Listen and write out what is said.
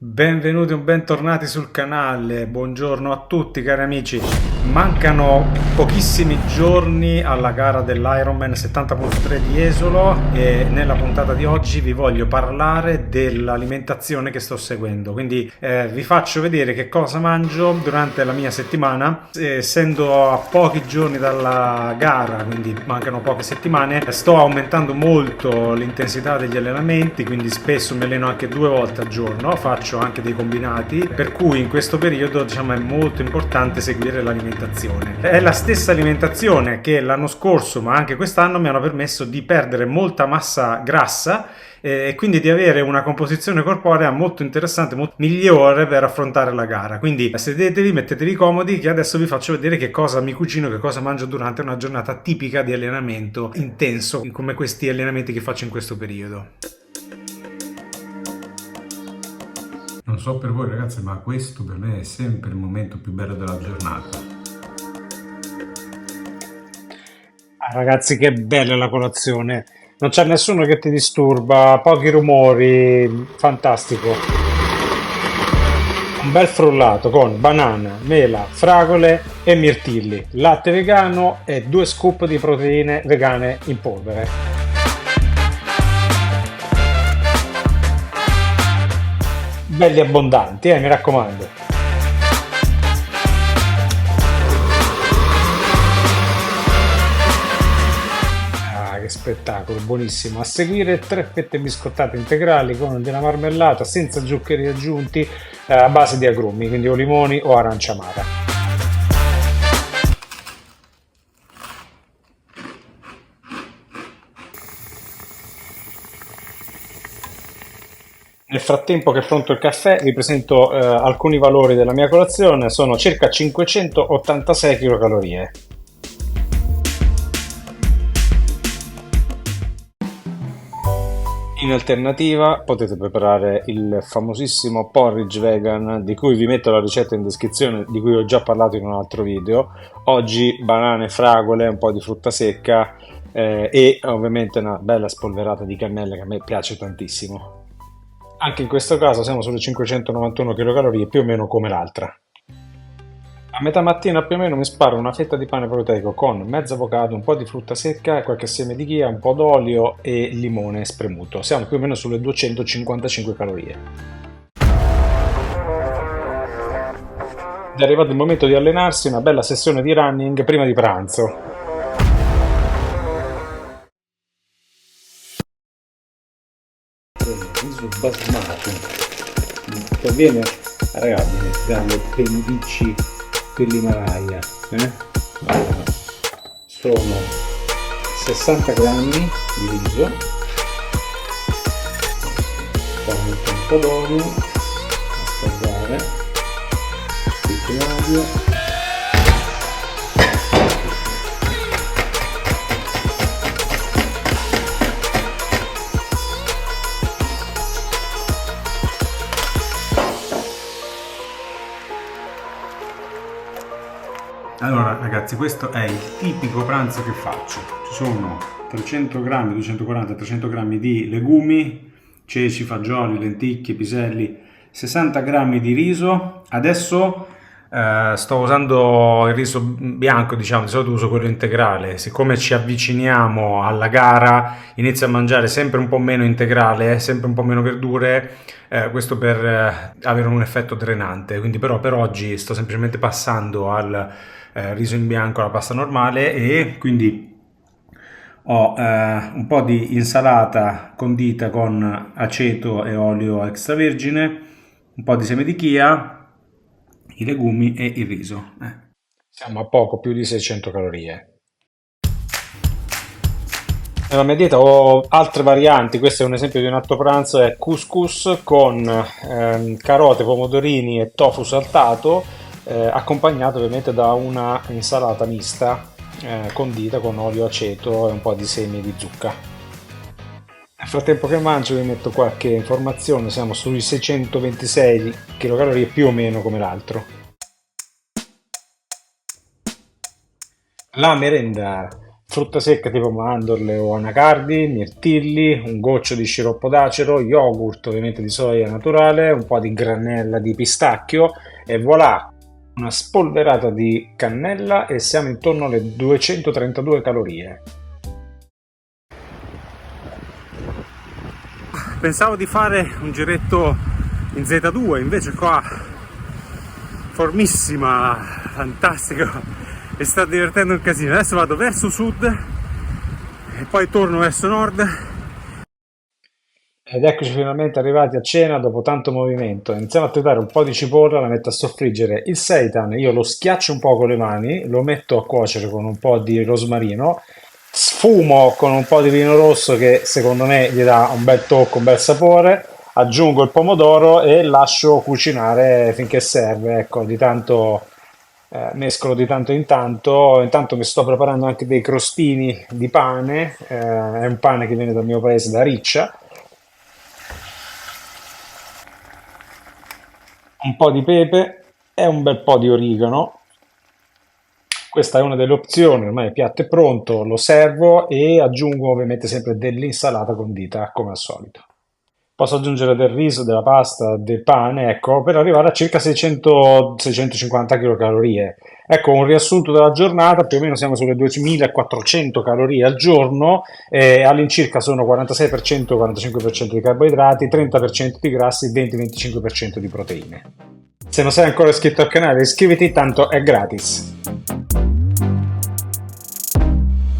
Benvenuti o bentornati sul canale, buongiorno a tutti cari amici. Mancano pochissimi giorni alla gara dell'Ironman 70.3 di Jesolo e nella puntata di oggi vi voglio parlare dell'alimentazione che sto seguendo. Quindi vi faccio vedere che cosa mangio durante la mia settimana. Essendo a pochi giorni dalla gara, quindi mancano poche settimane, sto aumentando molto l'intensità degli allenamenti, quindi spesso mi alleno anche 2 volte al giorno, faccio anche dei combinati, per cui in questo periodo è molto importante seguire l'alimentazione. È la stessa alimentazione che l'anno scorso ma anche quest'anno mi hanno permesso di perdere molta massa grassa e quindi di avere una composizione corporea molto interessante, molto migliore per affrontare la gara. Quindi sedetevi, mettetevi comodi che adesso vi faccio vedere che cosa mi cucino, che cosa mangio durante una giornata tipica di allenamento intenso come questi allenamenti che faccio in questo periodo. Non so per voi ragazzi, ma questo per me è sempre il momento più bello della giornata. Ragazzi, che bella la colazione! Non c'è nessuno che ti disturba, pochi rumori, fantastico. Un bel frullato con banana, mela, fragole e mirtilli, latte vegano e 2 scoop di proteine vegane in polvere. Belli abbondanti, mi raccomando. Ah, che spettacolo, buonissimo. A seguire 3 fette biscottate integrali con della marmellata senza zuccheri aggiunti a base di agrumi, quindi o limoni o arancia amara. Nel frattempo che è pronto il caffè, vi presento alcuni valori della mia colazione, sono circa 586 kcal. In alternativa potete preparare il famosissimo porridge vegan di cui vi metto la ricetta in descrizione, di cui ho già parlato in un altro video. Oggi banane, fragole, un po' di frutta secca e ovviamente una bella spolverata di cannella che a me piace tantissimo. Anche in questo caso siamo sulle 591 kcal, più o meno come l'altra. A metà mattina più o meno mi sparo una fetta di pane proteico con mezzo avocado, un po' di frutta secca, qualche seme di chia, un po' d'olio e limone spremuto. Siamo più o meno sulle 255 calorie. È arrivato il momento di allenarsi, una bella sessione di running prima di pranzo. Riso basmati che avviene ragazzi dalle pendici dell'Himalaya, allora, sono 60 grammi di riso, poi metto un po' d'olio a scaldare, tutto l'olio. Allora ragazzi, questo è il tipico pranzo che faccio. Ci sono 300 grammi, 240, 300 grammi di legumi, ceci, fagioli, lenticchie, piselli, 60 grammi di riso. Adesso sto usando il riso bianco, diciamo, di solito uso quello integrale. Siccome ci avviciniamo alla gara, inizio a mangiare sempre un po' meno integrale, sempre un po' meno verdure, questo per avere un effetto drenante. Quindi però per oggi sto semplicemente passando al riso in bianco alla pasta normale e quindi ho un po' di insalata condita con aceto e olio extravergine, un po' di seme di chia, i legumi e il riso. Siamo a poco più di 600 calorie. Nella mia dieta ho altre varianti, questo è un esempio di un alto pranzo, è couscous con carote, pomodorini e tofu saltato, accompagnato ovviamente da una insalata mista condita con olio, aceto e un po' di semi di zucca. Nel frattempo che mangio vi metto qualche informazione, siamo sui 626 kcal più o meno come l'altro. La merenda frutta secca tipo mandorle o anacardi, mirtilli, un goccio di sciroppo d'acero, yogurt ovviamente di soia naturale, un po' di granella di pistacchio e voilà, una spolverata di cannella e siamo intorno alle 232 calorie. Pensavo di fare un giretto in Z2, invece qua formissima, fantastico, e sta divertendo un casino. Adesso vado verso sud e poi torno verso nord. Ed eccoci finalmente arrivati a cena dopo tanto movimento. Iniziamo a tritare un po' di cipolla, la metto a soffriggere. Il seitan io lo schiaccio un po' con le mani, lo metto a cuocere con un po' di rosmarino, sfumo con un po' di vino rosso che secondo me gli dà un bel tocco, un bel sapore, aggiungo il pomodoro e lascio cucinare finché serve. Ecco, di tanto mescolo di tanto in tanto. Intanto mi sto preparando anche dei crostini di pane, è un pane che viene dal mio paese, da Riccia. Un po' di pepe e un bel po' di origano. Questa è una delle opzioni, ormai il piatto è pronto, lo servo e aggiungo ovviamente sempre dell'insalata condita, come al solito. Posso aggiungere del riso, della pasta, del pane, ecco, per arrivare a circa 600-650 kcal. Ecco, un riassunto della giornata, più o meno siamo sulle 2400 calorie al giorno, e all'incirca sono 46%, 45% di carboidrati, 30% di grassi, 20-25% di proteine. Se non sei ancora iscritto al canale, iscriviti, tanto è gratis.